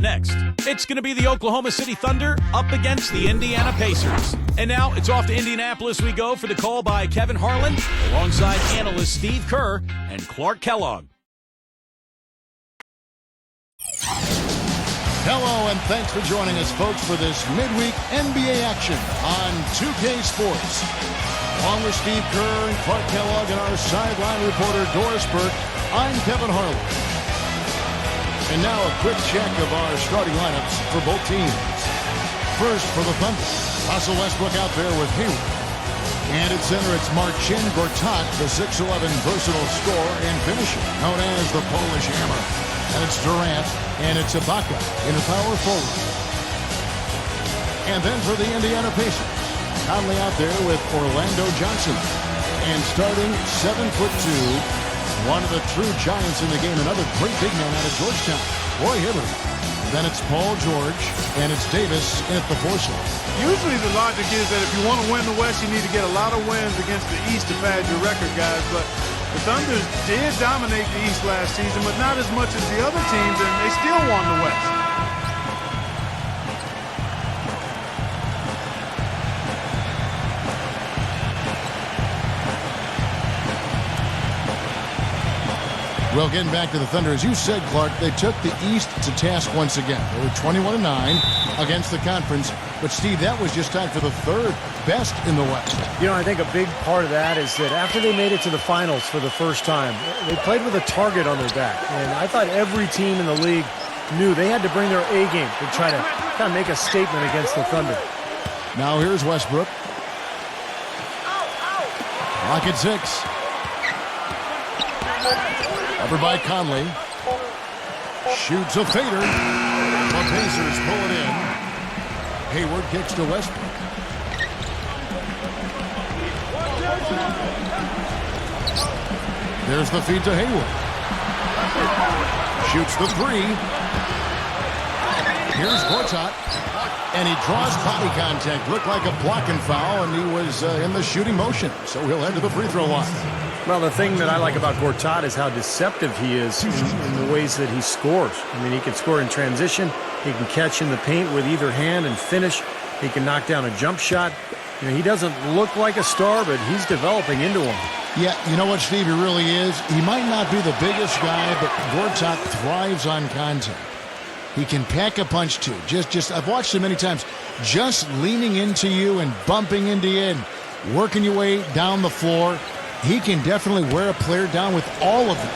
next. It's going to be the Oklahoma City Thunder up against the Indiana Pacers. And now it's off to Indianapolis we go for the call by Kevin Harlan alongside analysts Steve Kerr and Clark Kellogg. Hello, and thanks for joining us, folks, for this midweek NBA action on 2K Sports. Along with Steve Kerr and Clark Kellogg and our sideline reporter Doris Burke, I'm Kevin Harlan. And now a quick check of our starting lineups for both teams. First for the Thunder, Russell Westbrook out there with Hayward. And at center, it's Marcin Gortat, the 6'11 versatile scorer and finisher, known as the Polish Hammer. And it's Durant, and it's Ibaka in a power forward. And then for the Indiana Pacers, Conley out there with Orlando Johnson. And starting 7'2", one of the true giants in the game, another great big man out of Georgetown, Roy Hibbert. Then it's Paul George, and it's Davis at the 4 slot. Usually the logic is that if you want to win the West, you need to get a lot of wins against the East to pad your record, guys. But the Thunder did dominate the East last season, but not as much as the other teams, and they still won the West. Well, getting back to the Thunder, as you said, Clark, they took the East to task once again. They were 21-9 against the conference. But, Steve, that was just tied for the third best in the West. You know, I think a big part of that is that after they made it to the finals for the first time, they played with a target on their back. And I thought every team in the league knew they had to bring their A game to try to kind of make a statement against the Thunder. Now here's Westbrook. Lock at 6. Covered by Conley. Shoots a fader. The Pacers pull it in. Hayward kicks to Westbrook. There's the feed to Hayward. Shoots the 3. Here's Gortat. And he draws body contact. Looked like a blocking foul, and he was in the shooting motion. So he'll head to the free throw line. Well, the thing that I like about Gortat is how deceptive he is in the ways that he scores. I mean, he can score in transition. He can catch in the paint with either hand and finish. He can knock down a jump shot. You know, he doesn't look like a star, but he's developing into one. Yeah, you know what, Steve, he really is? He might not be the biggest guy, but Gortat thrives on contact. He can pack a punch, too. Just I've watched him many times. Just leaning into you and bumping into you and working your way down the floor. He can definitely wear a player down with all of it.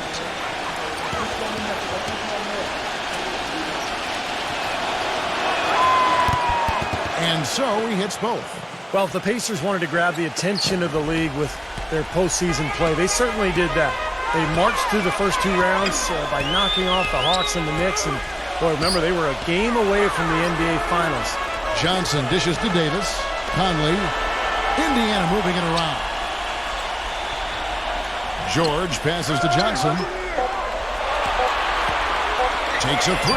And so he hits both. Well, if the Pacers wanted to grab the attention of the league with their postseason play, they certainly did that. They marched through the first 2 rounds by knocking off the Hawks and the Knicks. And, boy, remember, they were a game away from the NBA Finals. Johnson dishes to Davis. Conley. Indiana moving it around. George passes to Johnson. Takes a 3.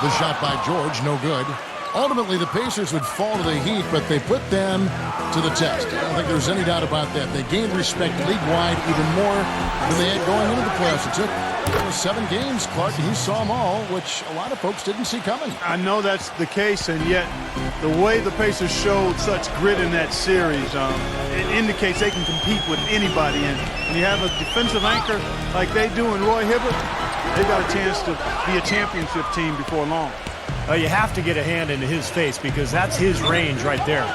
The shot by George, no good. Ultimately, the Pacers would fall to the Heat, but they put them to the test. I don't think there's any doubt about that. They gained respect league-wide even more than they had going into the playoffs. It took 7 games, Clark, and he saw them all, which a lot of folks didn't see coming. I know that's the case, and yet the way the Pacers showed such grit in that series, it indicates they can compete with anybody. And when you have a defensive anchor like they do in Roy Hibbert, they've got a chance to be a championship team before long. You have to get a hand into his face because that's his range right there.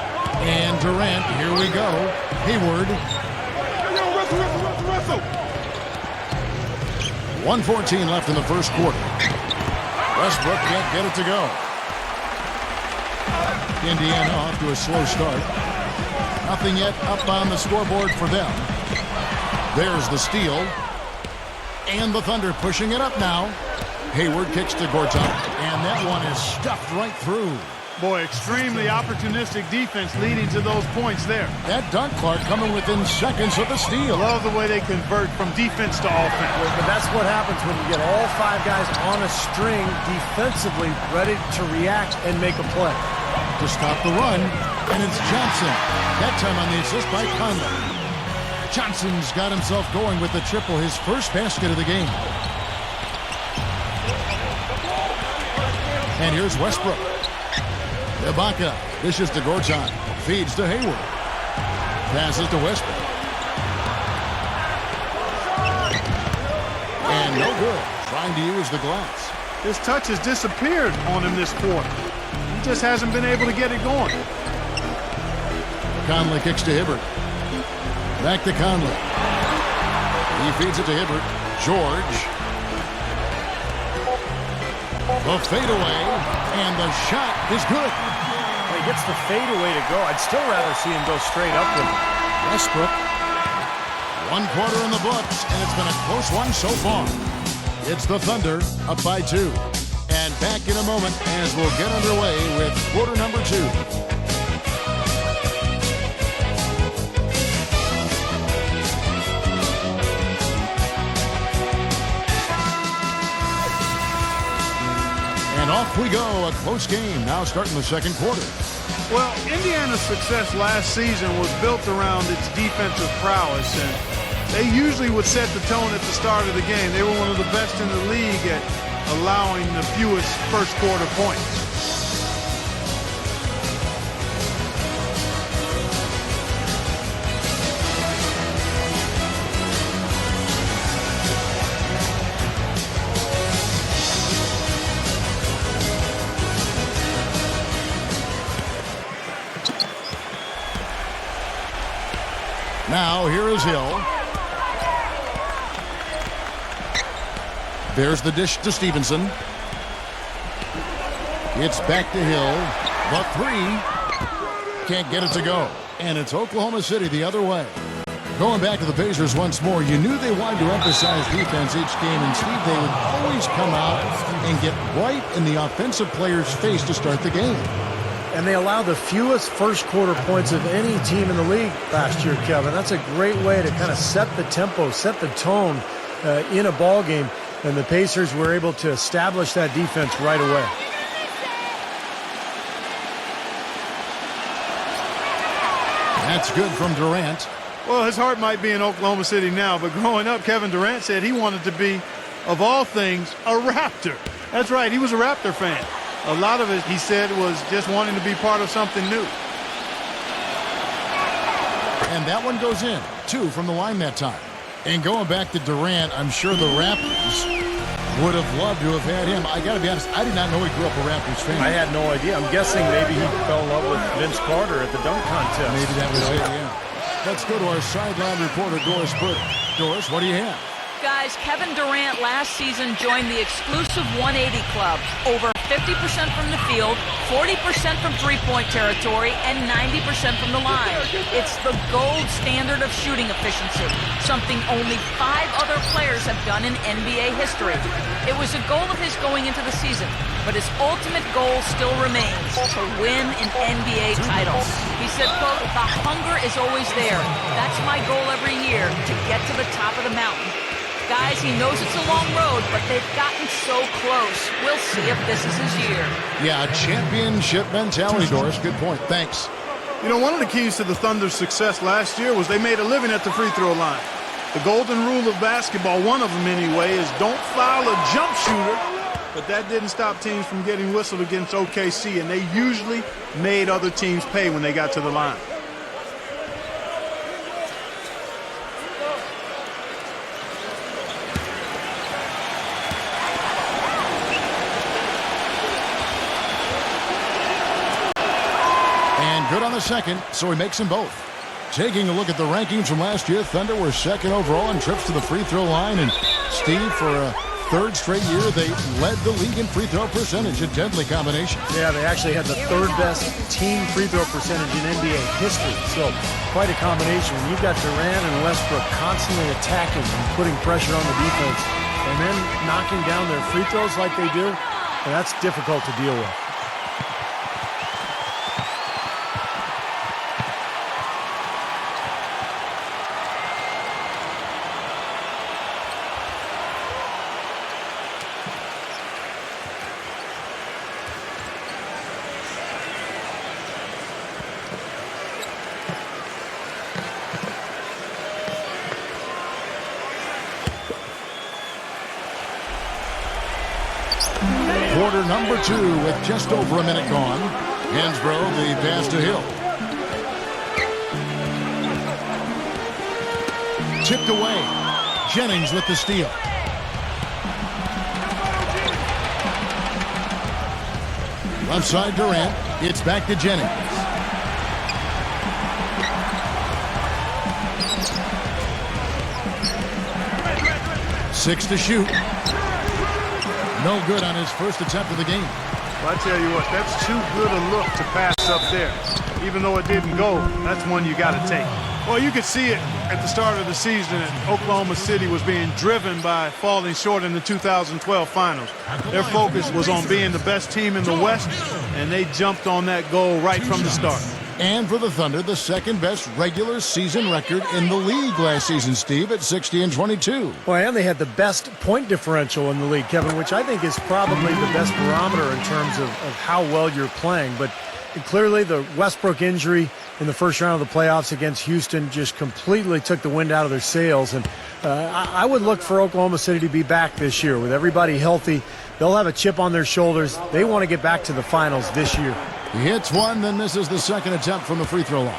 And Durant, here we go. Hayward. 1:14 left in the first quarter. Westbrook can't get it to go. Indiana off to a slow start. Nothing yet up on the scoreboard for them. There's the steal. And the Thunder pushing it up now. Hayward kicks to Gortat, and that one is stuffed right through. Boy, extremely opportunistic defense leading to those points there. That dunk, Clark, coming within seconds of the steal. Love the way they convert from defense to offense. But that's what happens when you get all 5 guys on a string defensively ready to react and make a play. To stop the run, and it's Johnson. That time on the assist by Conley. Johnson's got himself going with the triple, his first basket of the game. And here's Westbrook. Ibaka dishes to Gortat. Feeds to Hayward. Passes to Westbrook. And no good. Trying to use the glass. His touch has disappeared on him this quarter. He just hasn't been able to get it going. Conley kicks to Hibbert. Back to Conley. He feeds it to Hibbert. George. The fadeaway. And the shot is good. When he gets the fadeaway to go, I'd still rather see him go straight up with it. Westbrook. 1 quarter in the books, and it's been a close one so far. It's the Thunder up by 2. And back in a moment as we'll get underway with quarter number 2. And off we go, a close game now starting the second quarter. Well, Indiana's success last season was built around its defensive prowess, and they usually would set the tone at the start of the game. They were one of the best in the league at allowing the fewest first quarter points. Now here is Hill. There's the dish to Stevenson. It's back to Hill. The 3. Can't get it to go. And it's Oklahoma City the other way. Going back to the Pacers once more, you knew they wanted to emphasize defense each game. And, Steve, they would always come out and get right in the offensive player's face to start the game. And they allowed the fewest first quarter points of any team in the league last year, Kevin. That's a great way to kind of set the tempo, set the tone in a ball game. And the Pacers were able to establish that defense right away. That's good from Durant. Well, his heart might be in Oklahoma City now, but growing up, Kevin Durant said he wanted to be, of all things, a Raptor. That's right, he was a Raptor fan. A lot of it, he said, was just wanting to be part of something new. And that one goes in. 2 from the line that time. And going back to Durant, I'm sure the Raptors would have loved to have had him. I got to be honest, I did not know he grew up a Raptors fan. I had no idea. I'm guessing maybe he fell in love with Vince Carter at the dunk contest. Maybe that was it, yeah. Let's go to our sideline reporter, Doris Burke. Doris, what do you have? Guys, Kevin Durant last season joined the exclusive 180 club. Over 50% from the field, 40% from three-point territory, and 90% from the line. It's the gold standard of shooting efficiency, something only 5 other players have done in NBA history. It was a goal of his going into the season, but his ultimate goal still remains, to win an NBA title. He said, quote, "The hunger is always there. That's my goal every year, to get to the top of the mountain." Guys, he knows it's a long road, but they've gotten so close. We'll see if this is his year. Yeah, championship mentality, Doris. Good point. Thanks. You know, one of the keys to the Thunder's success last year was they made a living at the free throw line. The golden rule of basketball, one of them anyway, is don't foul a jump shooter. But that didn't stop teams from getting whistled against OKC, and they usually made other teams pay when they got to the line. Good on the second, so he makes them both. Taking a look at the rankings from last year, Thunder were second overall in trips to the free throw line. And Steve, for a 3rd straight year, they led the league in free throw percentage, a deadly combination. Yeah, they actually had the 3rd best team free throw percentage in NBA history. So quite a combination. When you've got Durant and Westbrook constantly attacking and putting pressure on the defense and then knocking down their free throws like they do, that's difficult to deal with. quarter number 2 with just over a minute gone. Hansbrough, the pass to Hill. Tipped away. Jennings with the steal. Left side Durant. It's back to Jennings. Six to shoot. No good on his first attempt of the game. Well, I tell you what, that's too good a look to pass up there. Even though it didn't go, that's one you got to take. Well, you could see it at the start of the season that Oklahoma City was being driven by falling short in the 2012 finals. Their focus was on being the best team in the West, and they jumped on that goal right from the start. And for the Thunder, the second best regular season record in the league last season, Steve, at 60-22. Well, and they had the best point differential in the league, Kevin, which I think is probably the best barometer in terms of how well you're playing. But clearly the Westbrook injury in the first round of the playoffs against Houston just completely took the wind out of their sails. And I would look for Oklahoma City to be back this year with everybody healthy. They'll have a chip on their shoulders. They want to get back to the finals this year. He hits one, then misses the second attempt from the free throw line.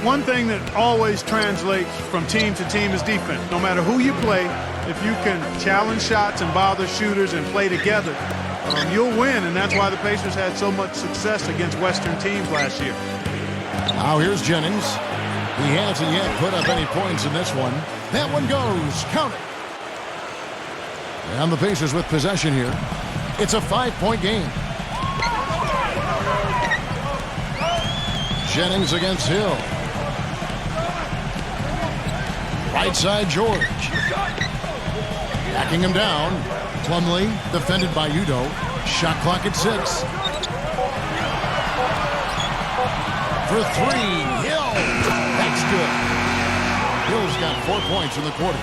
One thing that always translates from team to team is defense. No matter who you play, if you can challenge shots and bother shooters and play together, you'll win. And that's why the Pacers had so much success against Western teams last year. Now here's Jennings. He hasn't yet put up any points in this one. That one goes. Count it. And the Pacers with possession here. It's a 5-point game. Jennings against Hill. Right side, George. Backing him down. Plumlee, defended by Udo. Shot clock at 6. For 3, Hill. That's good. Hill's got 4 points in the quarter.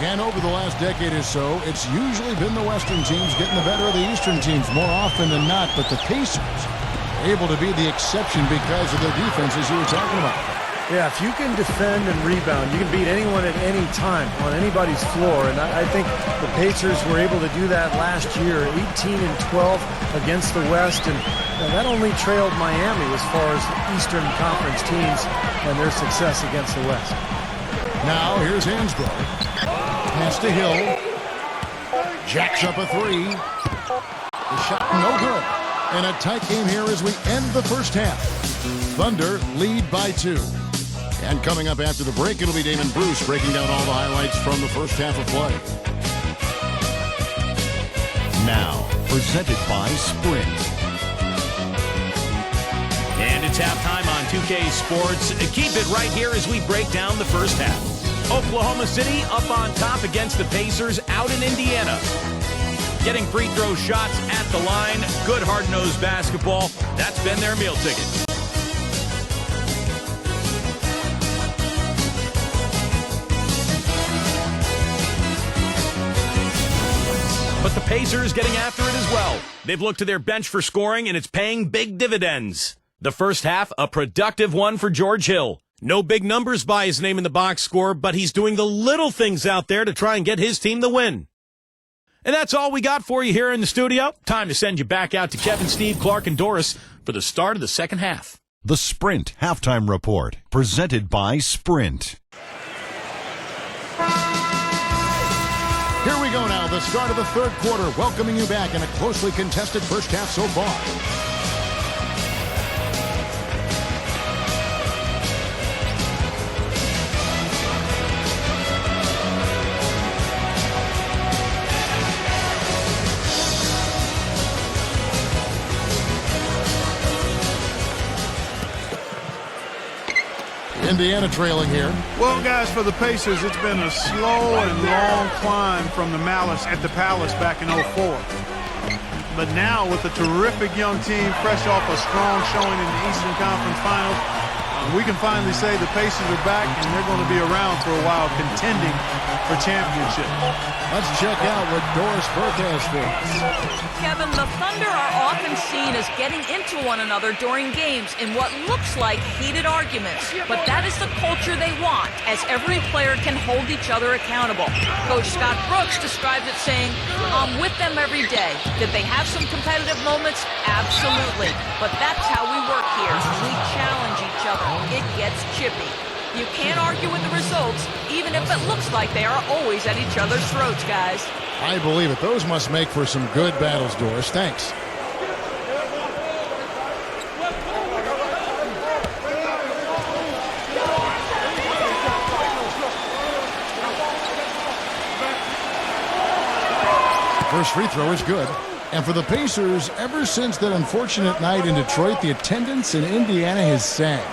And over the last decade or so, it's usually been the Western teams getting the better of the Eastern teams more often than not. But the Pacers able to be the exception because of their defense, as you were talking about. Yeah, if you can defend and rebound, you can beat anyone at any time on anybody's floor. And I think the Pacers were able to do that last year, 18-12 against the West. And that only trailed Miami as far as Eastern Conference teams and their success against the West. Now here's Hansbrough. Pass to Hill. Jacks up a 3. The shot no good. And a tight game here as we end the first half. Thunder lead by 2. And coming up after the break, it'll be Damon Bruce breaking down all the highlights from the first half of play. Now, presented by Sprint. And it's halftime on 2K Sports. Keep it right here as we break down the first half. Oklahoma City up on top against the Pacers out in Indiana. Getting free throw shots at the line. Good hard-nosed basketball. That's been their meal ticket. But the Pacers getting after it as well. They've looked to their bench for scoring, and it's paying big dividends. The first half, a productive one for George Hill. No big numbers by his name in the box score, but he's doing the little things out there to try and get his team the win. And that's all we got for you here in the studio. Time to send you back out to Kevin, Steve, Clark, and Doris for the start of the second half. The Sprint Halftime Report, presented by Sprint. Here we go now, the start of the third quarter, welcoming you back in a closely contested first half so far. Indiana trailing here. Well, guys, for the Pacers, it's been a slow and long climb from the Malice at the Palace back in 04. But now, with a terrific young team, fresh off a strong showing in the Eastern Conference Finals, we can finally say the Pacers are back, and they're going to be around for a while, contending for championship. Let's check out what Doris Burke has for us. Kevin, the Thunder are often seen as getting into one another during games in what looks like heated arguments. But that is the culture they want, as every player can hold each other accountable. Coach Scott Brooks described it saying, "I'm with them every day." Did they have some competitive moments? Absolutely. But that's how we work here. We challenge each other. It gets chippy. You can't argue with the results, even if it looks like they are always at each other's throats, guys. I believe it. Those must make for some good battles, Doris. Thanks. First free throw is good. And for the Pacers, ever since that unfortunate night in Detroit, the attendance in Indiana has sagged.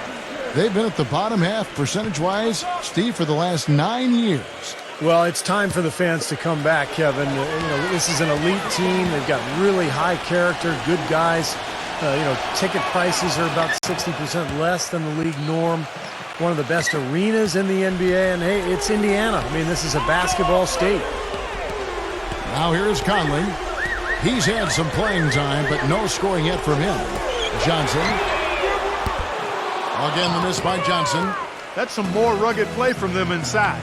They've been at the bottom half percentage-wise, Steve, for the last 9 years. Well, it's time for the fans to come back, Kevin. This is an elite team. They've got really high character, good guys. Ticket prices are about 60% less than the league norm. One of the best arenas in the NBA, and hey, it's Indiana. I mean, this is a basketball state. Now here's Conley. He's had some playing time, but no scoring yet from him. Johnson. Again, the miss by Johnson. That's some more rugged play from them inside.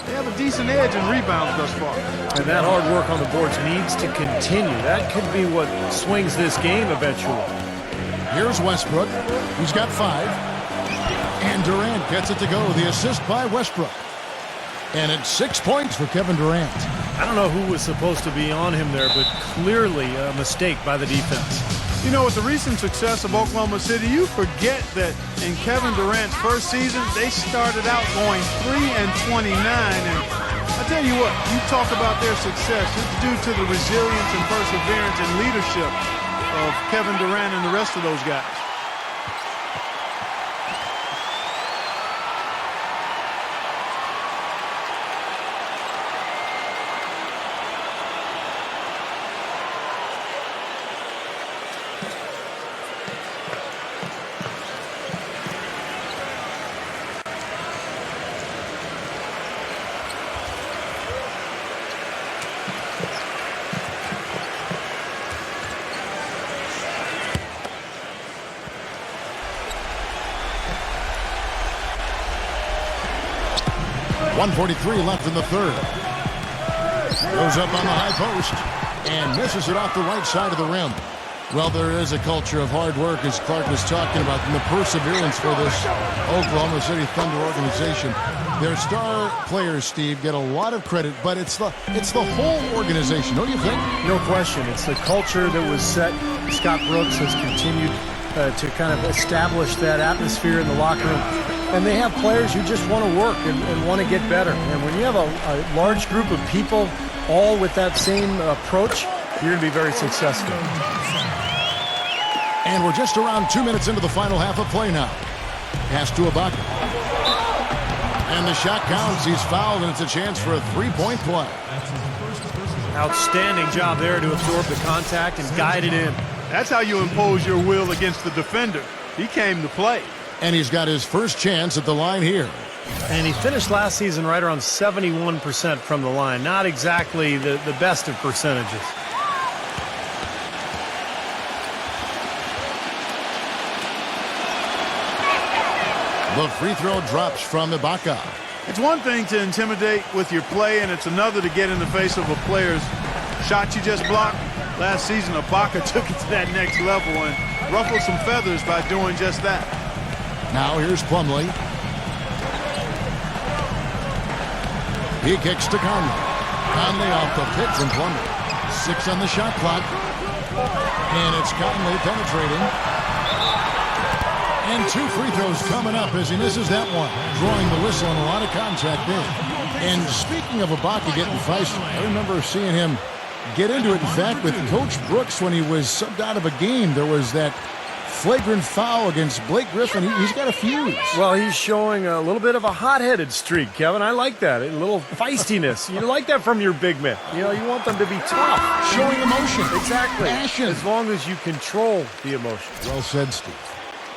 They have a decent edge in rebounds thus far. And that hard work on the boards needs to continue. That could be what swings this game eventually. Here's Westbrook. He's got 5. And Durant gets it to go. The assist by Westbrook. And it's 6 points for Kevin Durant. I don't know who was supposed to be on him there, but clearly a mistake by the defense. You know, with the recent success of Oklahoma City, you forget that in Kevin Durant's first season, they started out going 3-29. And I tell you what, you talk about their success, it's due to the resilience and perseverance and leadership of Kevin Durant and the rest of those guys. .143 left in the third. Goes up on the high post and misses it off the right side of the rim. Well, there is a culture of hard work, as Clark was talking about, and the perseverance for this Oklahoma City Thunder organization. Their star players, Steve, get a lot of credit, but it's the whole organization, don't you think? No question. It's the culture that was set. Scott Brooks has continued to kind of establish that atmosphere in the locker room. And they have players who just want to work and want to get better. And when you have a large group of people all with that same approach, you're going to be very successful. And we're just around 2 minutes into the final half of play now. Pass to Ibaka. And the shot counts. He's fouled, and it's a chance for a three-point play. Outstanding job there to absorb the contact and guide it in. That's how you impose your will against the defender. He came to play. And he's got his first chance at the line here. And he finished last season right around 71% from the line. Not exactly the best of percentages. The free throw drops from Ibaka. It's one thing to intimidate with your play, and it's another to get in the face of a player's shot you just blocked. Last season, Ibaka took it to that next level and ruffled some feathers by doing just that. Now here's Plumlee. He kicks to Conley. Conley off the pick from Plumlee. 6 on the shot clock. And it's Conley penetrating. And 2 free throws coming up as he misses that one. Drawing the whistle and a lot of contact there. And speaking of Ibaka getting feisty, I remember seeing him get into it. In fact, with Coach Brooks when he was subbed out of a game, there was that flagrant foul against Blake Griffin. He's got a fuse. Well, he's showing a little bit of a hot-headed streak, Kevin. I like that. A little feistiness. You like that from your big men. You know, you want them to be tough. Showing emotion. Exactly. Passion. As long as you control the emotion. Well said, Steve.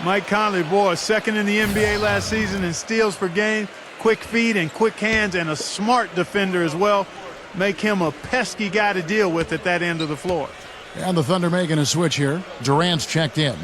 Mike Conley, boy, second in the NBA last season in steals per game. quick feet and quick hands and a smart defender as well. Make him a pesky guy to deal with at that end of the floor. And the Thunder making a switch here. Durant's checked in.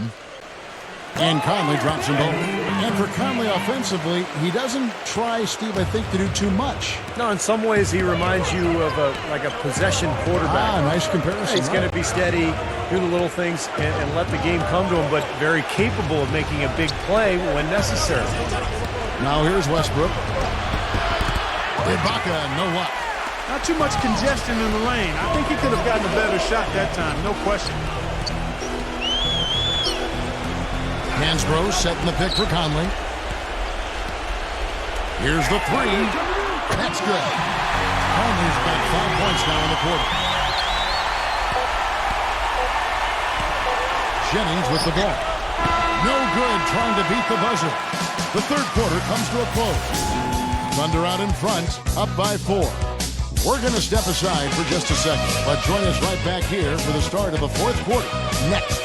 And Conley drops them both. And for Conley offensively, he doesn't try, Steve, I think, to do too much. No, in some ways he reminds you of like a possession quarterback. Nice comparison. He's going to be steady, do the little things, and let the game come to him, but very capable of making a big play when necessary. Now here's Westbrook. Ibaka, no luck. Not too much congestion in the lane. I think he could have gotten a better shot that time, no question. Hansbrough setting the pick for Conley. Here's the three. That's good. Conley's got 5 points now in the quarter. Jennings with the ball. No good trying to beat the buzzer. The third quarter comes to a close. Thunder out in front, up by 4. We're going to step aside for just a second, but join us right back here for the start of the fourth quarter next.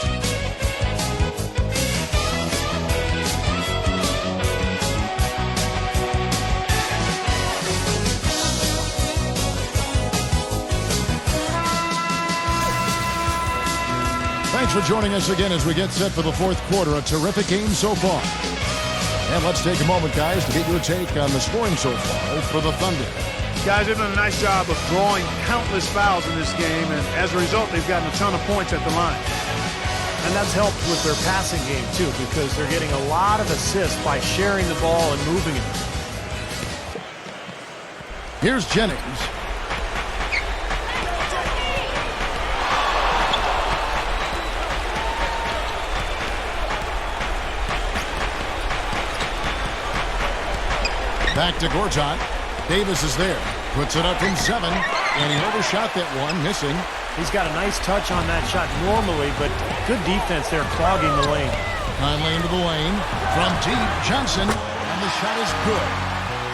Thanks for joining us again as we get set for the fourth quarter. A terrific game so far. And let's take a moment, guys, to get you a take on the scoring so far for the Thunder. Guys, they've done a nice job of drawing countless fouls in this game, and as a result, they've gotten a ton of points at the line. And that's helped with their passing game, too, because they're getting a lot of assists by sharing the ball and moving it. Here's Jennings. Back to Gortat. Davis is there. Puts it up from 7. And he overshot that one, missing. He's got a nice touch on that shot normally, but good defense there clogging the lane. Conley into the lane. From deep, Johnson. And the shot is good.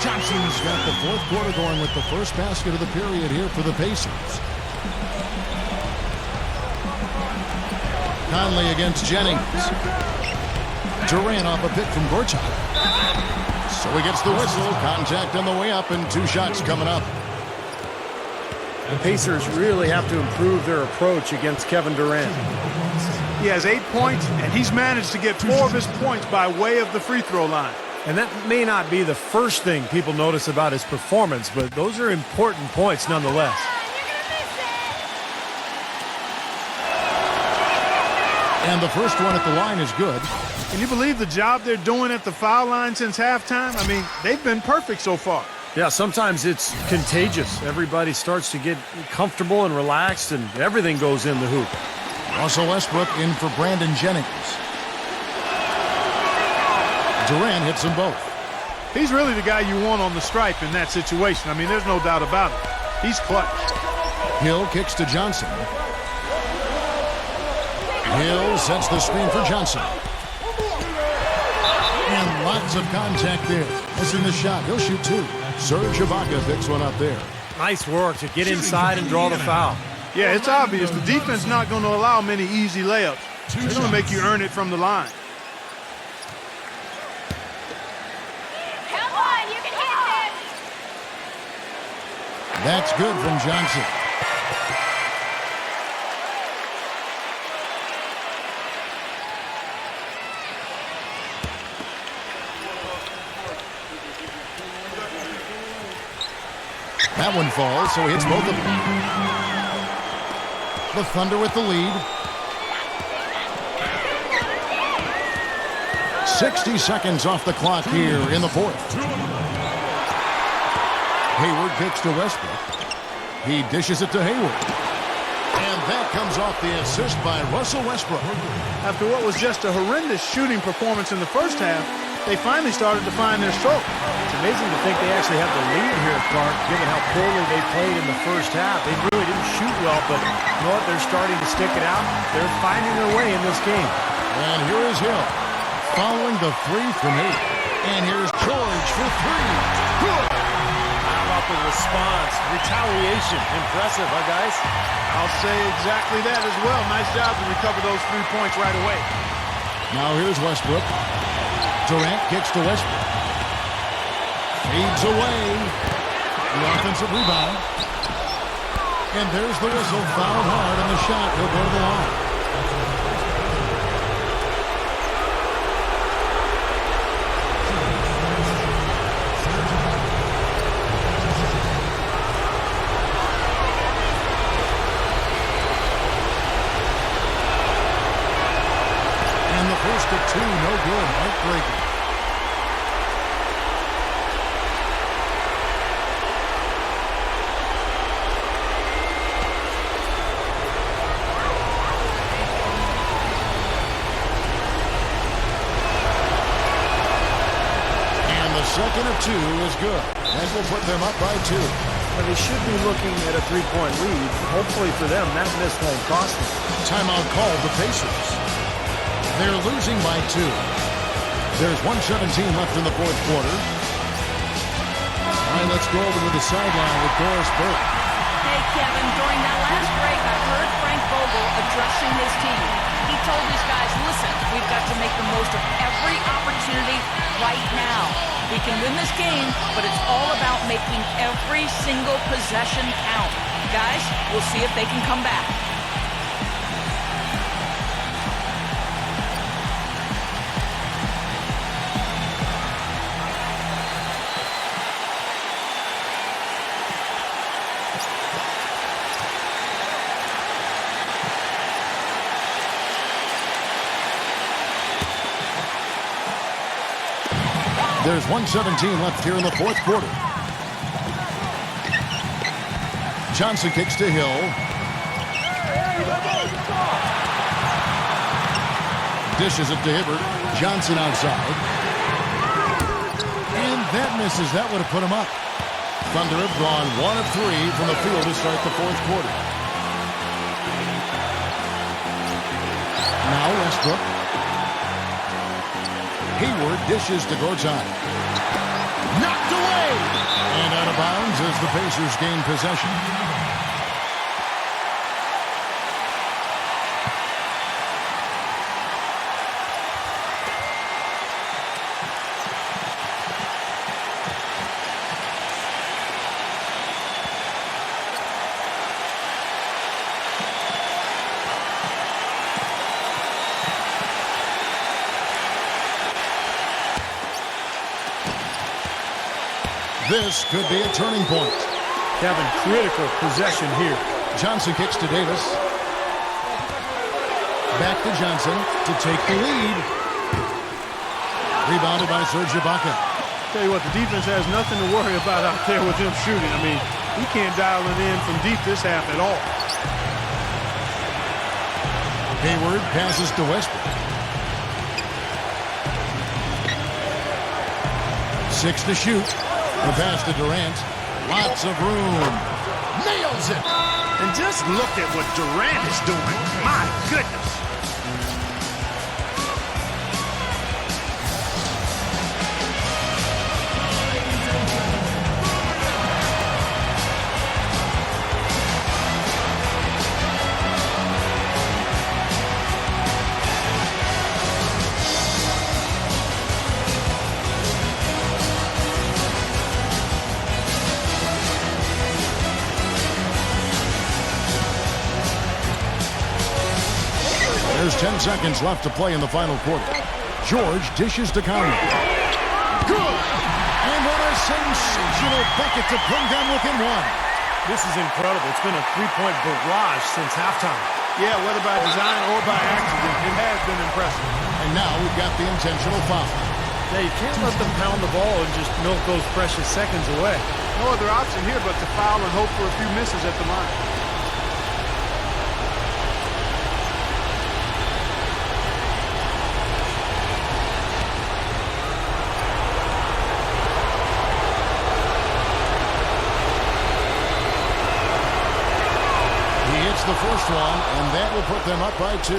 Johnson's got the fourth quarter going with the first basket of the period here for the Pacers. Conley against Jennings. Durant off a pick from Gortat. So he gets the whistle. Contact on the way up and 2 shots coming up. The Pacers really have to improve their approach against Kevin Durant. He has 8 points, and he's managed to get 4 of his points by way of the free throw line. And that may not be the first thing people notice about his performance, but those are important points nonetheless. And the first one at the line is good. Can you believe the job they're doing at the foul line since halftime? I mean, they've been perfect so far. Yeah, sometimes it's contagious. Everybody starts to get comfortable and relaxed, and everything goes in the hoop. Russell Westbrook in for Brandon Jennings. Durant hits them both. He's really the guy you want on the stripe in that situation. I mean, there's no doubt about it. He's clutch. Hill kicks to Johnson. Hill sets the screen for Johnson. And lots of contact there. Missing the shot. He'll shoot 2. Serge Ibaka picks one up there. Nice work to get inside and draw the foul. Yeah, it's obvious. The defense not going to allow many easy layups. They're going to make you earn it from the line. Come on, you can hit this! That's good from Johnson. That one falls, so he hits both of them. The Thunder with the lead. 60 seconds off the clock here in the fourth. Hayward kicks to Westbrook. He dishes it to Hayward. And that comes off the assist by Russell Westbrook. After what was just a horrendous shooting performance in the first half, they finally started to find their stroke. It's amazing to think they actually have the lead here, Clark, given how poorly they played in the first half. They really didn't shoot well, but you know what? They're starting to stick it out. They're finding their way in this game. And here is Hill, following the 3 from 8. And here's George for 3. Good. How about the response? Retaliation. Impressive, huh, guys? I'll say exactly that as well. Nice job to recover those 3 points right away. Now here's Westbrook. Durant kicks to Westbrook. Fades away. The offensive rebound. And there's the whistle. Fouled hard on the shot. He'll go to the line. And the first of two, no good. Heartbreaking. Second of two is good. That will put them up by two. But they should be looking at a three-point lead. Hopefully for them, that miss won't cost them. Timeout called the Pacers. They're losing by two. There's 1:17 left in the fourth quarter. All right, let's go over to the sideline with Doris Burke. Hey, Kevin, during that last break, I heard Frank Vogel addressing his team. He told these guys, listen, we've got to make the most of every opportunity right now. We can win this game, but it's all about making every single possession count. Guys, we'll see if they can come back. There's 1:17 left here in the fourth quarter. Johnson kicks to Hill. Dishes it to Hibbert. Johnson outside. And that misses. That would have put him up. Thunder have gone 1 of 3 from the field to start the fourth quarter. Now Westbrook. Hayward dishes to Gortat. Knocked away! And out of bounds as the Pacers gain possession. This could be a turning point. Kevin, critical possession here. Johnson kicks to Davis. Back to Johnson to take the lead. Rebounded by Serge Ibaka. Tell you what, the defense has nothing to worry about out there with him shooting. I mean, he can't dial it in from deep this half at all. Hayward passes to Westbrook. 6 to shoot. The pass to Durant. Lots of room. Nails it. And just look at what Durant is doing. My goodness. There's 10 seconds left to play in the final quarter. George dishes to Conley. Good! And what a sensational bucket to bring them within one. This is incredible. It's been a three-point barrage since halftime. Yeah, whether by design or by accident, it has been impressive. And now we've got the intentional foul. Yeah, you can't let them pound the ball and just milk those precious seconds away. No other option here but to foul and hope for a few misses at the line. The first one, and that will put them up by 2.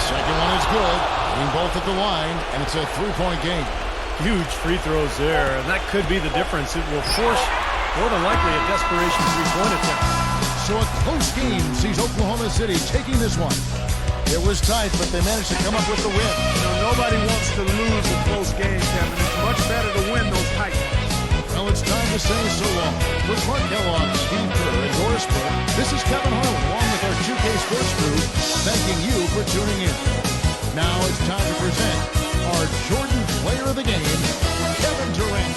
Second one is good. Hitting both at the line, and it's a 3-point game. Huge free throws there, and that could be the difference. It will force, more than likely, a desperation three-point attempt. So a close game sees Oklahoma City taking this one. It was tight, but they managed to come up with the win. You know, nobody wants to lose a close game, Kevin. It's much better to win those tight ones. Well, it's time to say so long. For Clark Kellogg, Steve Kerr, and Doris Burke, this is Kevin Harlan, along with our 2K Sports crew, thanking you for tuning in. Now it's time to present our Jordan Player of the Game, Kevin Durant.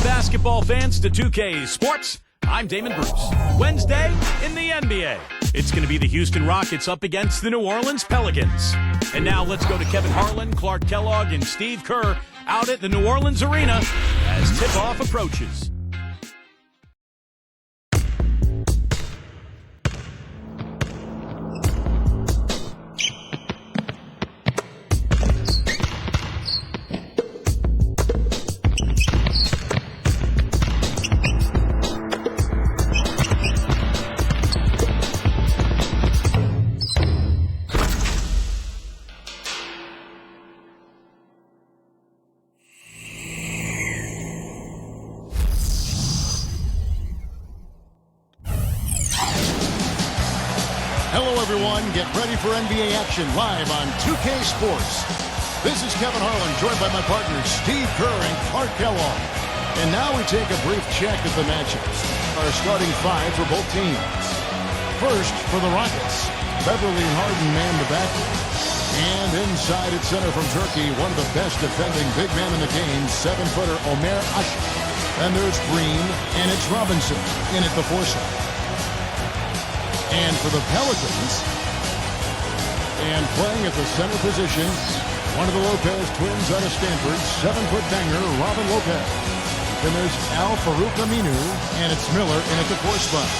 Basketball fans to 2K Sports. I'm Damon Bruce. Wednesday in the NBA. It's going to be the Houston Rockets up against the New Orleans Pelicans. And now let's go to Kevin Harlan, Clark Kellogg, and Steve Kerr out at the New Orleans Arena as tip-off approaches. Hello, everyone. Get ready for NBA action live on 2K Sports. This is Kevin Harlan, joined by my partners Steve Kerr and Clark Kellogg. And now we take a brief check at the matchups. Our starting five for both teams. First, for the Rockets, Beverly and Harden man the backcourt. And inside at center from Turkey, one of the best defending big men in the game, 7-footer Omer Asher. And there's Green, and it's Robinson in at the four-side. And for the Pelicans, and playing at the center position, one of the Lopez twins out of Stanford, 7-foot banger, Robin Lopez. Then there's Al Farouk Aminu, and it's Miller in at the four spot.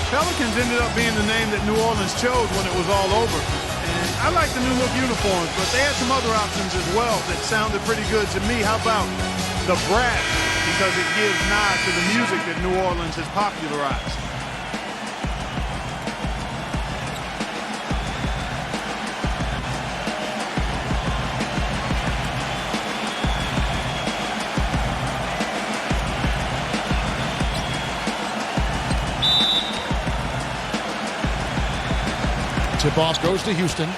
Pelicans ended up being the name that New Orleans chose when it was all over. And I like the new look uniforms, but they had some other options as well that sounded pretty good to me. How about the brass? Because it gives nod to the music that New Orleans has popularized. Tip-off goes to Houston.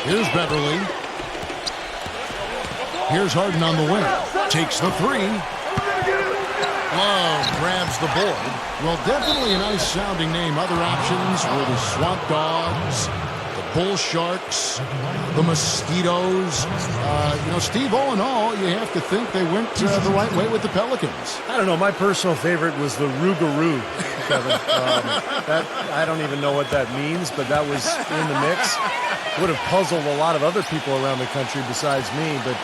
Here's Beverly. Here's Harden on the wing. Takes the three. Love grabs the board. Well, definitely a nice sounding name. Other options were the Swamp Dogs, the Bull Sharks, the Mosquitoes. Steve, all in all, you have to think they went the right way with the Pelicans. I don't know. My personal favorite was the Rougarou, Kevin. I don't even know what that means, but that was in the mix. Would have puzzled a lot of other people around the country besides me, but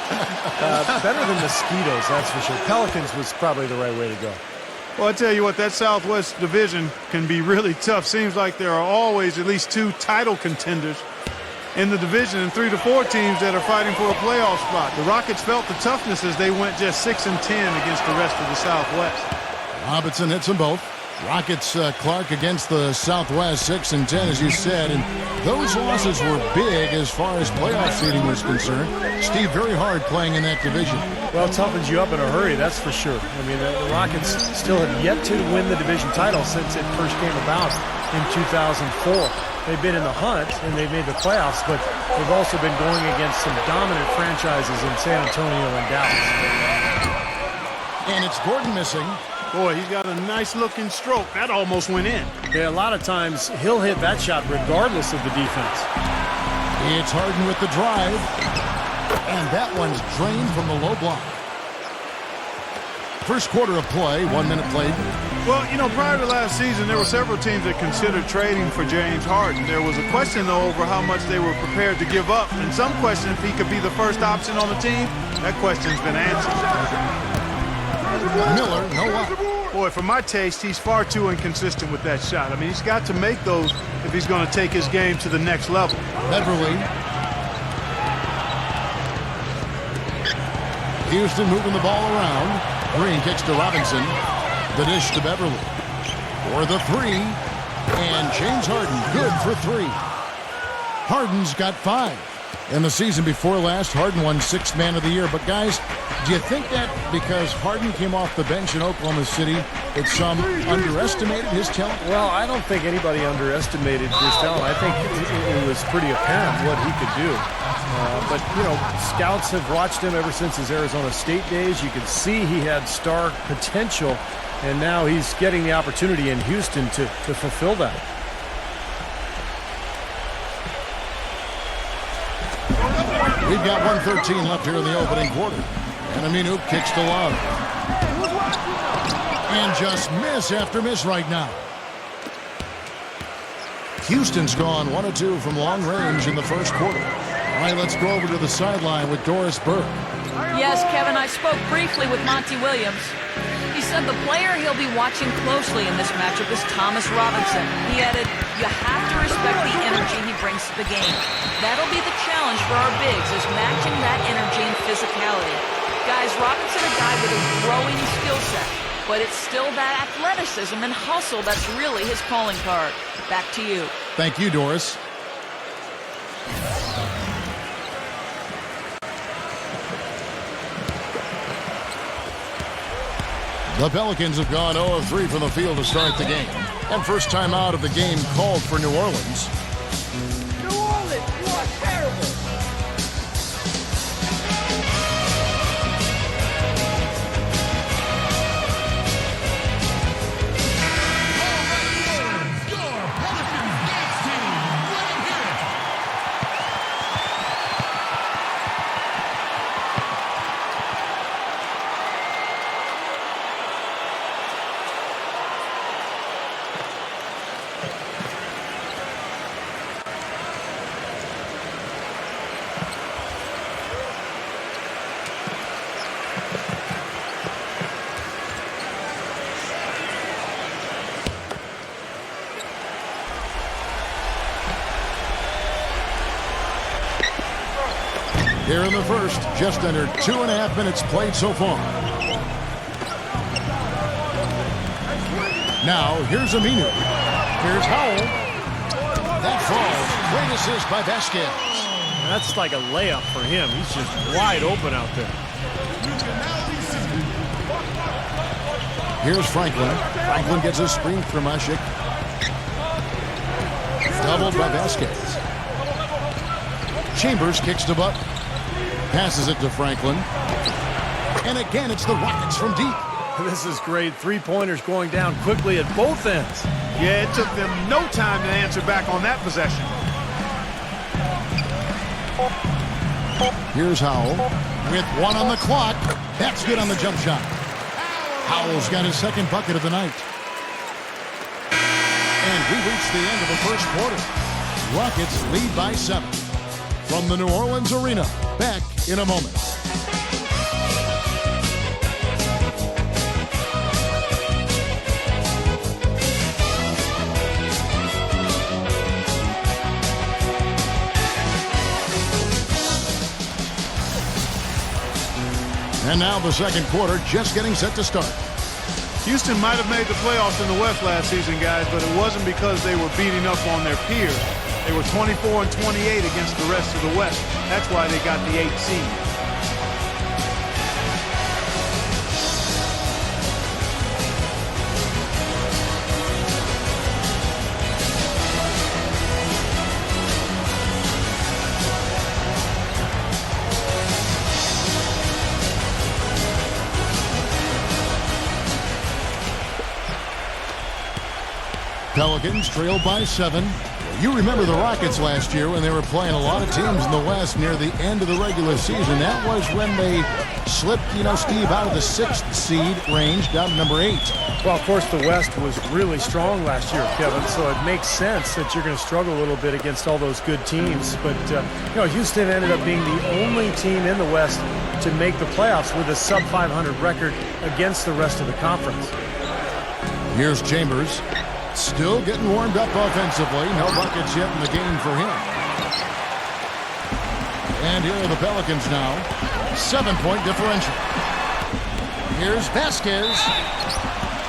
better than Mosquitoes, that's for sure. Pelicans was probably the right way to go. Well, I tell you what, that Southwest division can be really tough. Seems like there are always at least two title contenders in the division and 3 to 4 teams that are fighting for a playoff spot. The Rockets felt the toughness as they went just 6-10 against the rest of the Southwest. Robinson hits them both. Rockets, Clark, against the Southwest, 6-10, as you said, and those losses were big as far as playoff seeding was concerned. Steve, very hard playing in that division. Well, it toughens you up in a hurry, that's for sure. I mean, the Rockets still have yet to win the division title since it first came about in 2004. They've been in the hunt, and they've made the playoffs, but they've also been going against some dominant franchises in San Antonio and Dallas. And it's Gordon missing. Boy, he's got a nice-looking stroke. That almost went in. Yeah, a lot of times he'll hit that shot regardless of the defense. It's Harden with the drive. And that one's drained from the low block. First quarter of play, 1 minute played. Well, you know, prior to last season, there were several teams that considered trading for James Harden. There was a question, though, over how much they were prepared to give up. And some question if he could be the first option on the team. That question's been answered. Miller, no up. Boy, for my taste, he's far too inconsistent with that shot. I mean, he's got to make those if he's going to take his game to the next level. Beverly. Houston moving the ball around. Green kicks to Robinson. The dish to Beverly. For the three. And James Harden, good for three. Harden's got 5. In the season before last, Harden won 6th Man of the Year. But guys, do you think that because Harden came off the bench in Oklahoma City, that some underestimated his talent? Well, I don't think anybody underestimated his talent. I think it was pretty apparent what he could do. But, you know, scouts have watched him ever since his Arizona State days. You could see he had star potential, and now he's getting the opportunity in Houston to fulfill that. We've got 1:13 left here in the opening quarter. And Aminu kicks to Love. And just miss after miss right now. Houston's gone 1 of 2 from long range in the first quarter. All right, let's go over to the sideline with Doris Burke. Yes, Kevin, I spoke briefly with Monty Williams. He said the player he'll be watching closely in this matchup is Thomas Robinson. He added, you have to respect the energy he brings to the game. That'll be the challenge for our bigs, is matching that energy and physicality. Guys, Robinson a guy with a growing skill set, but it's still that athleticism and hustle that's really his calling card. Back to you. Thank you, Doris. The Pelicans have gone 0 of 3 from the field to start the game. And first time out of the game called for New Orleans. New Orleans, you are terrible. Here in the first, just under 2.5 minutes played so far. Now, here's Aminu. Here's Howell. That falls. Great assist by Vasquez. That's like a layup for him. He's just wide open out there. Here's Franklin. Franklin gets a screen from Ashik. Doubled by Vasquez. Chambers kicks to Butler. Passes it to Franklin. And again, it's the Rockets from deep. This is great. Three-pointers going down quickly at both ends. Yeah, it took them no time to answer back on that possession. Here's Howell with 1 on the clock. That's good on the jump shot. Howell's got his second bucket of the night. And we reached the end of the first quarter. Rockets lead by 7. From the New Orleans Arena, back in a moment. And now the second quarter just getting set to start. Houston might have made the playoffs in the West last season, guys, but it wasn't because they were beating up on their peers. They were 24 and 28 against the rest of the West. That's why they got the 8th seed. Pelicans trailed by 7. You remember the Rockets last year when they were playing a lot of teams in the West near the end of the regular season. That was when they slipped, Steve, out of the 6th seed range down to number 8. Well, of course, the West was really strong last year, Kevin, so it makes sense that you're going to struggle a little bit against all those good teams. But, Houston ended up being the only team in the West to make the playoffs with a sub-500 record against the rest of the conference. Here's Chambers. Still getting warmed up offensively. No buckets yet in the game for him. And here are the Pelicans now. 7-point differential. Here's Vasquez.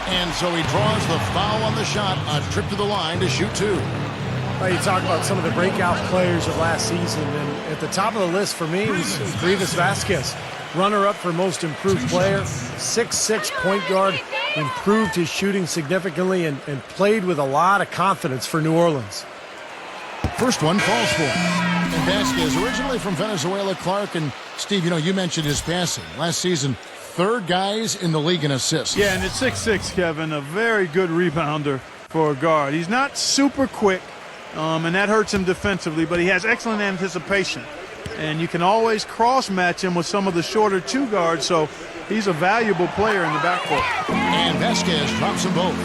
And so he draws the foul on the shot. A trip to the line to shoot 2. You talk about some of the breakout players of last season, and at the top of the list for me was Davis Vasquez. Runner-up for most improved player, 6'6" point guard, improved his shooting significantly and played with a lot of confidence for New Orleans. First one falls for him. And Vasquez, originally from Venezuela, Clark, and Steve, you mentioned his passing. Last season, 3rd guys in the league in assists. Yeah, and at 6'6", Kevin, a very good rebounder for a guard. He's not super quick, and that hurts him defensively, but he has excellent anticipation. And you can always cross-match him with some of the shorter 2 guards, so he's a valuable player in the backcourt. And Vasquez drops them both.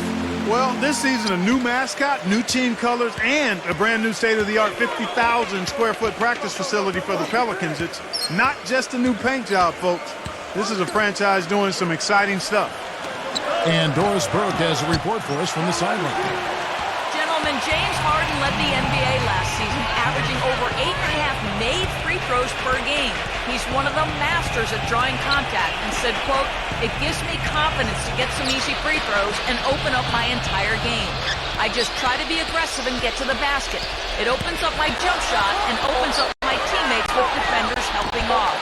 Well, this season, a new mascot, new team colors, and a brand new state-of-the-art 50,000 square foot practice facility for the Pelicans. It's not just a new paint job, folks. This is a franchise doing some exciting stuff. And Doris Burke has a report for us from the sideline. Gentlemen, James Harden led the NBA last season, averaging over 8.5 made free throws per game. He's one of the masters at drawing contact and said, quote, "It gives me confidence to get some easy free throws and open up my entire game. I just try to be aggressive and get to the basket. It opens up my jump shot and opens up my teammates with defenders helping off."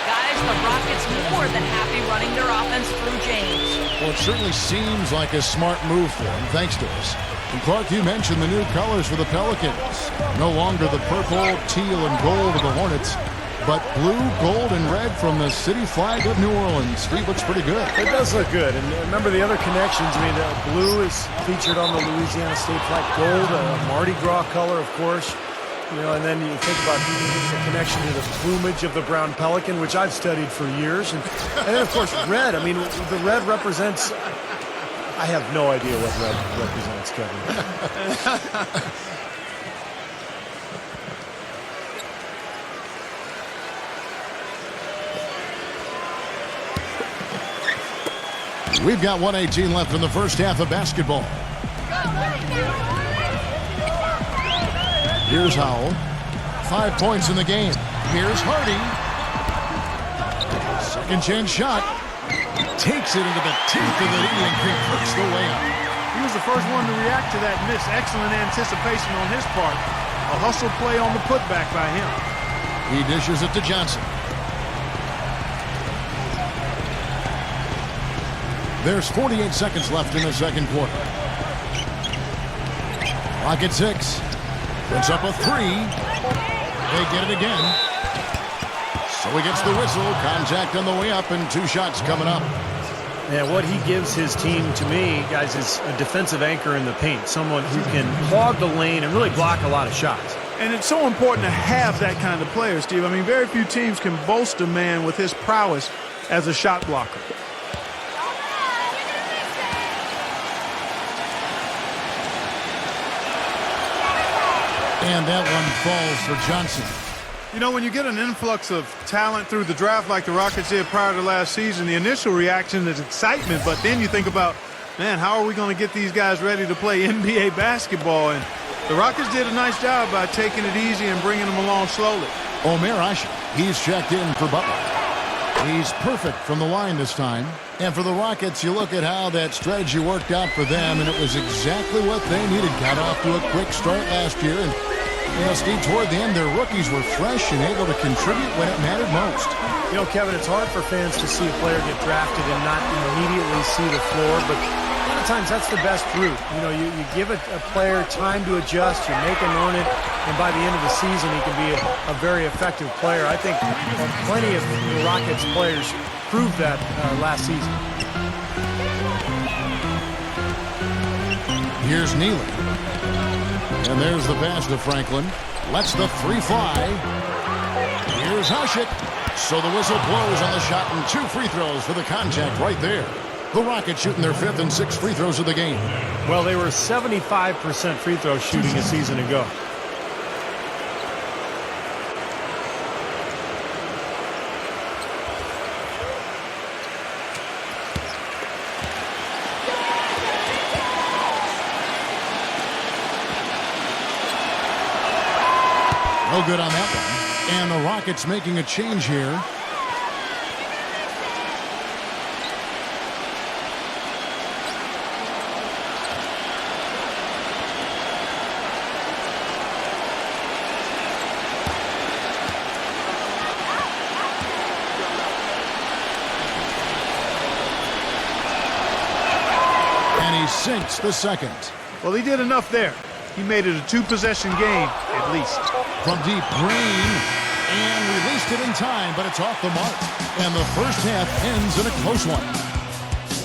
Guys, the Rockets more than happy running their offense through James. Well, it certainly seems like a smart move for him. Thanks to us. And Clark, you mentioned the new colors for the Pelicans. No longer the purple, teal, and gold of the Hornets, but blue, gold, and red from the city flag of New Orleans. Steve, looks pretty good. It does look good. And remember the other connections. I mean, blue is featured on the Louisiana State flag. Gold, a Mardi Gras color, of course. And then you think about the connection to the plumage of the brown pelican, which I've studied for years. And then, of course, red. I mean, the red represents... I have no idea what red represents, Kevin. We've got 1:18 left in the first half of basketball. Here's Howell. 5 points in the game. Here's Hardy. Second chance shot. Takes it into the teeth of the Indian Creek. Hooks the way up. He was the first one to react to that miss. Excellent anticipation on his part. A hustle play on the putback by him. He dishes it to Johnson. There's 48 seconds left in the second quarter. Rocket 6. Puts up a 3. They get it again. So he gets the whistle. Contact on the way up and 2 shots coming up. Yeah, what he gives his team, to me, guys, is a defensive anchor in the paint. Someone who can clog the lane and really block a lot of shots. And it's so important to have that kind of player, Steve. I mean, very few teams can boast a man with his prowess as a shot blocker. And that one falls for Johnson. When you get an influx of talent through the draft like the Rockets did prior to last season, the initial reaction is excitement, but then you think about, man, how are we going to get these guys ready to play NBA basketball? And the Rockets did a nice job by taking it easy and bringing them along slowly. Omer Asher, he's checked in for Butler. He's perfect from the line this time. And for the Rockets, you look at how that strategy worked out for them, and it was exactly what they needed. Got off to a quick start last year, and Steve, toward the end, their rookies were fresh and able to contribute when it mattered most. Kevin, it's hard for fans to see a player get drafted and not immediately see the floor, but a lot of times that's the best route. You give a player time to adjust, you make him earn it, and by the end of the season, he can be a very effective player. I think plenty of the Rockets players proved that last season. Here's Neely. And there's the pass to Franklin. Lets the three fly. Here's Hushik. So the whistle blows on the shot and 2 free throws for the contact right there. The Rockets shooting their 5th and 6th free throws of the game. Well, they were 75% free throw shooting a season ago. No good on that one. And the Rockets making a change here. And he sinks the second. Well, he did enough there. He made it a 2-possession game, at least. From deep, Green, and released it in time, but it's off the mark. And the first half ends in a close one.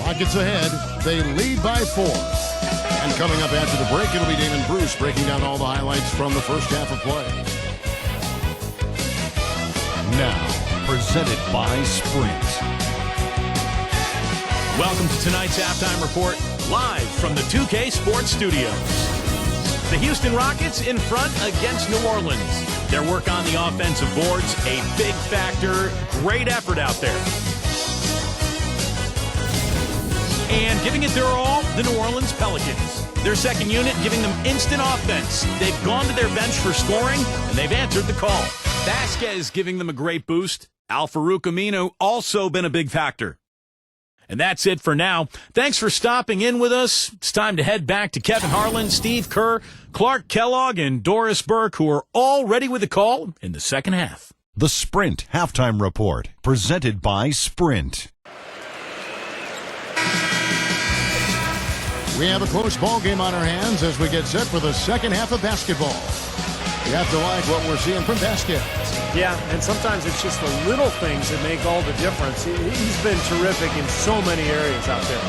Rockets ahead. They lead by 4. And coming up after the break, it'll be Damon Bruce breaking down all the highlights from the first half of play. Now, presented by Sprint. Welcome to tonight's halftime report, live from the 2K Sports Studios. The Houston Rockets in front against New Orleans. Their work on the offensive boards, a big factor. Great effort out there. And giving it their all, the New Orleans Pelicans. Their second unit giving them instant offense. They've gone to their bench for scoring, and they've answered the call. Vasquez giving them a great boost. Al-Farouq Aminu also been a big factor. And that's it for now. Thanks for stopping in with us. It's time to head back to Kevin Harlan, Steve Kerr, Clark Kellogg, and Doris Burke, who are all ready with the call in the second half. The Sprint Halftime Report, presented by Sprint. We have a close ball game on our hands as we get set for the second half of basketball. You have to like what we're seeing from Vasquez. Yeah, and sometimes it's just the little things that make all the difference. He's been terrific in so many areas out there.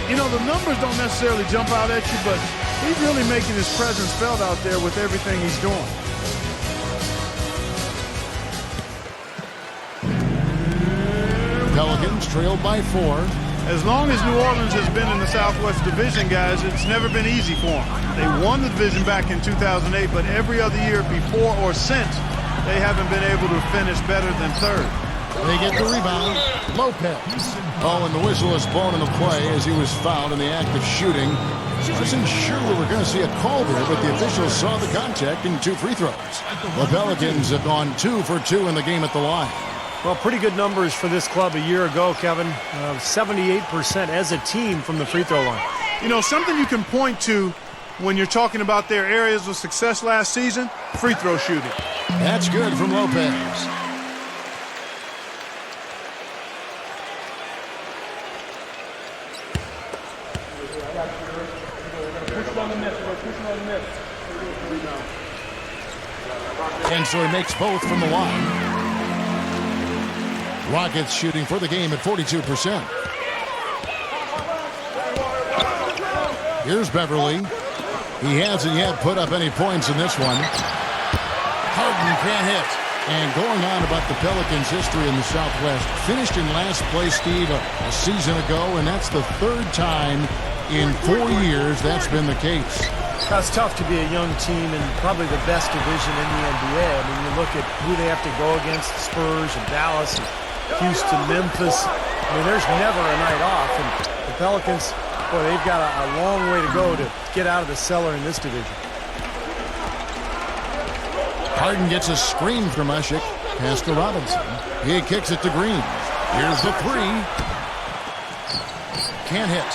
You know, the numbers don't necessarily jump out at you, but he's really making his presence felt out there with everything he's doing. Pelicans trailed by 4. As long as New Orleans has been in the Southwest Division, guys, it's never been easy for them. They won the division back in 2008, but every other year before or since, they haven't been able to finish better than 3rd. They get the rebound. Lopez. Oh, and the whistle is blown in the play as he was fouled in the act of shooting. Wasn't sure we were going to see a call there, but the officials saw the contact and 2 free throws. The Pelicans have gone 2 for 2 in the game at the line. Well, pretty good numbers for this club a year ago, Kevin. 78% as a team from the free throw line. You know, something you can point to when you're talking about their areas of success last season, free throw shooting. That's good from Lopez. And so he makes both from the line. Rockets shooting for the game at 42%. Here's Beverly. He hasn't yet put up any points in this one. Harden can't hit. And going on about the Pelicans' history in the Southwest. Finished in last place, Steve, a season ago, and that's the 3rd time in 4 years that's been the case. It's tough to be a young team in probably the best division in the NBA. I mean, you look at who they have to go against, the Spurs and Dallas and Houston, Memphis. I mean, there's never a night off. And the Pelicans, boy, they've got a long way to go to get out of the cellar in this division. Harden gets a screen from Ushik. Pass to Robinson. He kicks it to Green. Here's the 3. Can't hit.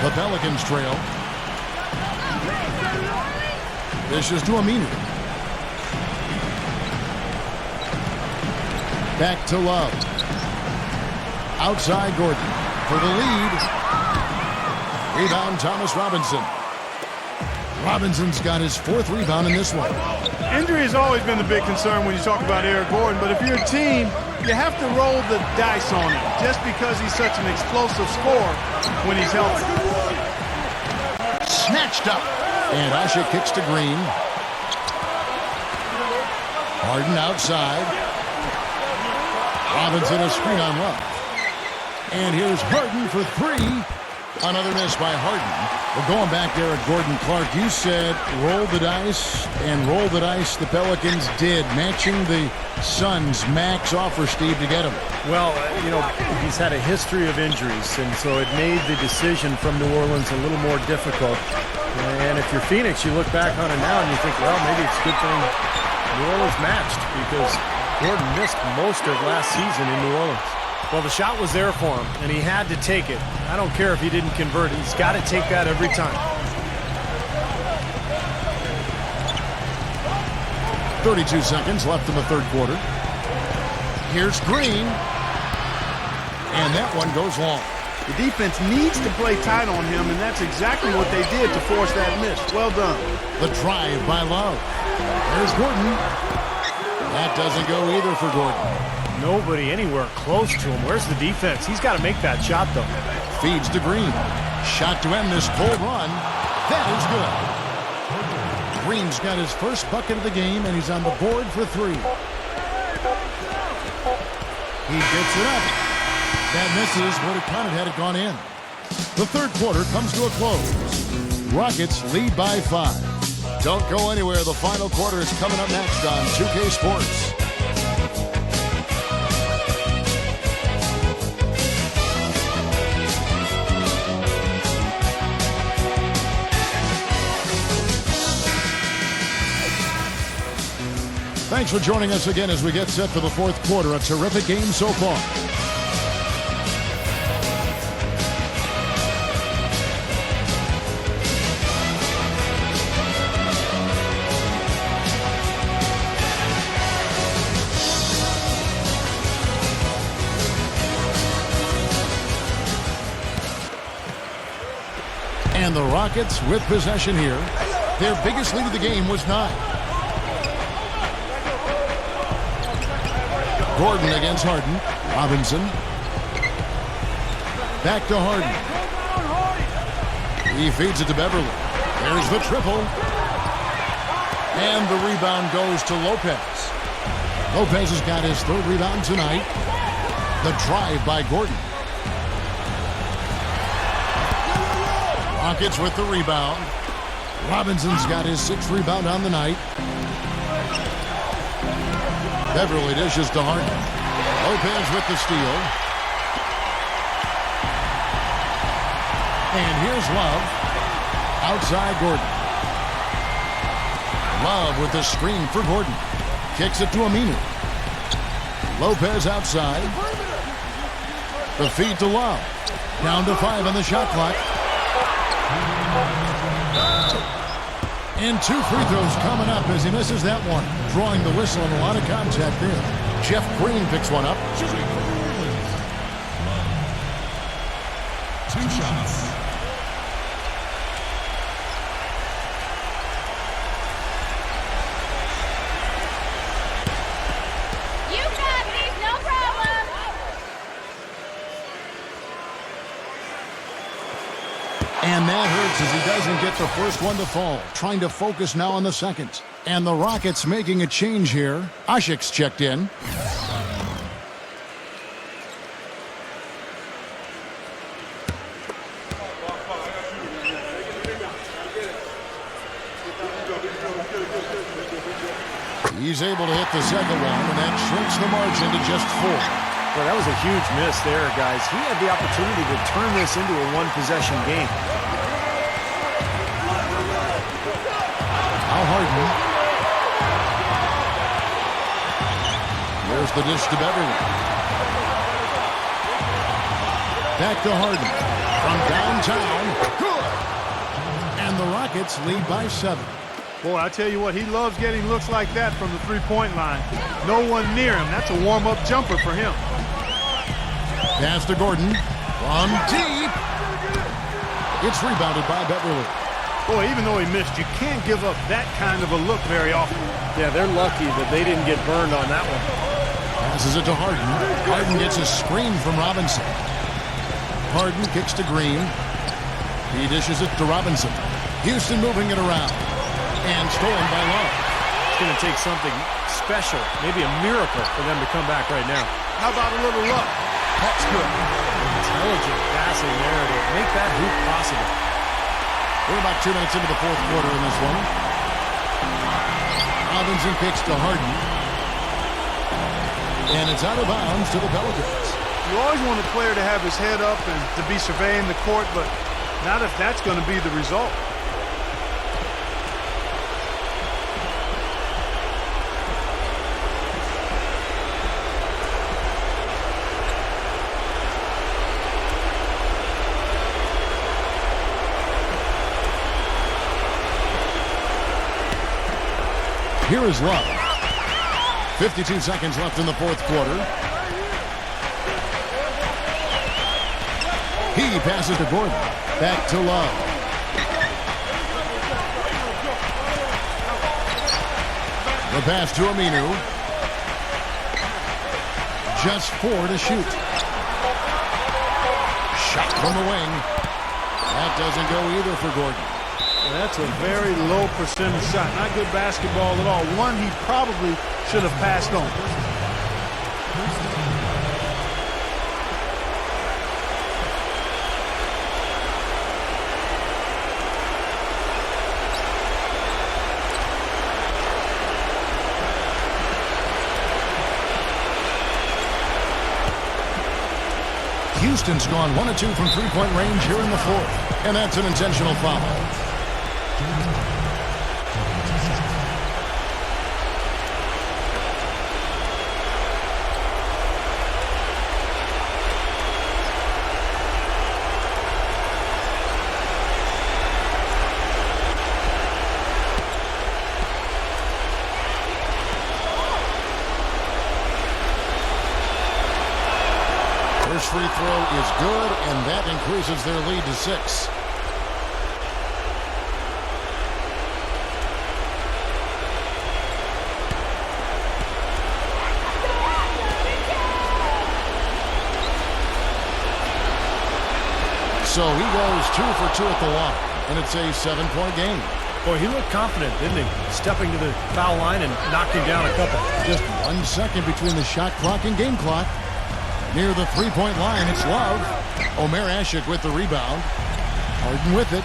The Pelicans trail. This is to Aminu. Back to Love. Outside Gordon for the lead. Rebound Thomas Robinson. Robinson's got his 4th rebound in this one. Injury has always been the big concern when you talk about Eric Gordon, but if you're a team, you have to roll the dice on him just because he's such an explosive scorer when he's healthy. Snatched up. And Ashik kicks to Green. Harden outside. Robinson a screen on Love. And here's Harden for three. Another miss by Harden. Well, going back there at Gordon Clark, you said roll the dice, and roll the dice the Pelicans did, matching the Suns' max offer, Steve, to get him. Well, you know, he's had a history of injuries, and so it made the decision from New Orleans a little more difficult. And if you're Phoenix, you look back on it now and you think, well, maybe it's a good thing New Orleans matched, because Gordon missed most of last season in New Orleans. Well, the shot was there for him, and he had to take it. I don't care if he didn't convert. He's got to take that every time. 32 seconds left in the third quarter. Here's Green. And that one goes long. The defense needs to play tight on him, and that's exactly what they did to force that miss. Well done. The drive by Love. There's Gordon. That doesn't go either for Gordon. Nobody anywhere close to him. Where's the defense? He's got to make that shot, though. Feeds to Green. Shot to end this cold run. That is good. Green's got his first bucket of the game, and he's on the board for three. He gets it up. That misses. Would have counted had it gone in. The third quarter comes to a close. Rockets lead by 5. Don't go anywhere. The final quarter is coming up next on 2K Sports. Thanks for joining us again as we get set for the fourth quarter. A terrific game so far. And the Rockets with possession here. Their biggest lead of the game was 9. Gordon against Harden. Robinson. Back to Harden. He feeds it to Beverly. There's the triple. And the rebound goes to Lopez. Lopez has got his third rebound tonight. The drive by Gordon. Rockets with the rebound. Robinson's got his 6th rebound on the night. Beverly dishes to Harden. Lopez with the steal. And here's Love. Outside Gordon. Love with the screen for Gordon. Kicks it to Aminu. Lopez outside. The feed to Love. Down to 5 on the shot clock. And 2 free throws coming up as he misses that one. Drawing the whistle and a lot of contact there. Jeff Green picks one up. 2 shots. You got these, no problem. And that hurts as he doesn't get the first one to fall. Trying to focus now on the second. And the Rockets making a change here. Ashik's checked in. He's able to hit the second one, and that shrinks the margin to just 4. Well, that was a huge miss there, guys. He had the opportunity to turn this into a one-possession game. Now Harden. There's the dish to Beverly. Back to Harden. From downtown. Good. And the Rockets lead by 7. Boy, I tell you what, he loves getting looks like that from the three-point line. No one near him. That's a warm-up jumper for him. Pass to Gordon. From deep. It's rebounded by Beverly. Boy, even though he missed, you can't give up that kind of a look very often. Yeah, they're lucky that they didn't get burned on that one. Passes it to Harden. Harden gets a screen from Robinson. Harden kicks to Green. He dishes it to Robinson. Houston moving it around. And stolen by Love. It's going to take something special, maybe a miracle for them to come back right now. How about a little luck? That's good. Intelligent passing there to make that hoop possible. We're about 2 minutes into the fourth quarter in this one. Robinson kicks to Harden. And it's out of bounds to the Pelicans. You always want a player to have his head up and to be surveying the court, but not if that's going to be the result. Here is Love. 52 seconds left in the fourth quarter. He passes to Gordon. Back to Love. The pass to Aminu. Just 4 to shoot. Shot from the wing. That doesn't go either for Gordon. That's a very low percentage shot. Not good basketball at all. One he probably should have passed on. Houston's gone 1 of 2 from three-point range here in the fourth. And that's an intentional foul. First free throw is good, and that increases their lead to 6. So he goes 2 for 2 at the line, and it's a 7-point game. Boy, he looked confident, didn't he? Stepping to the foul line and knocking down a couple. Just 1 second between the shot clock and game clock. Near the three-point line, it's Love. Omer Ashik with the rebound. Harden with it.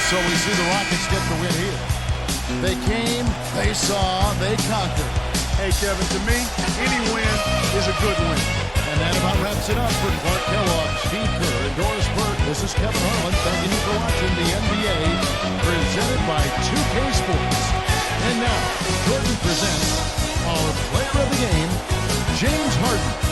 So we see the Rockets get the win here. They came, they saw, they conquered. Hey, Kevin, to me, any win is a good win. And that about wraps it up for Clark Kellogg, Steve Kerr, and Doris Burke. This is Kevin Harlan thanking you for watching the NBA presented by 2K Sports. And now, Jordan presents our player of the game, James Harden.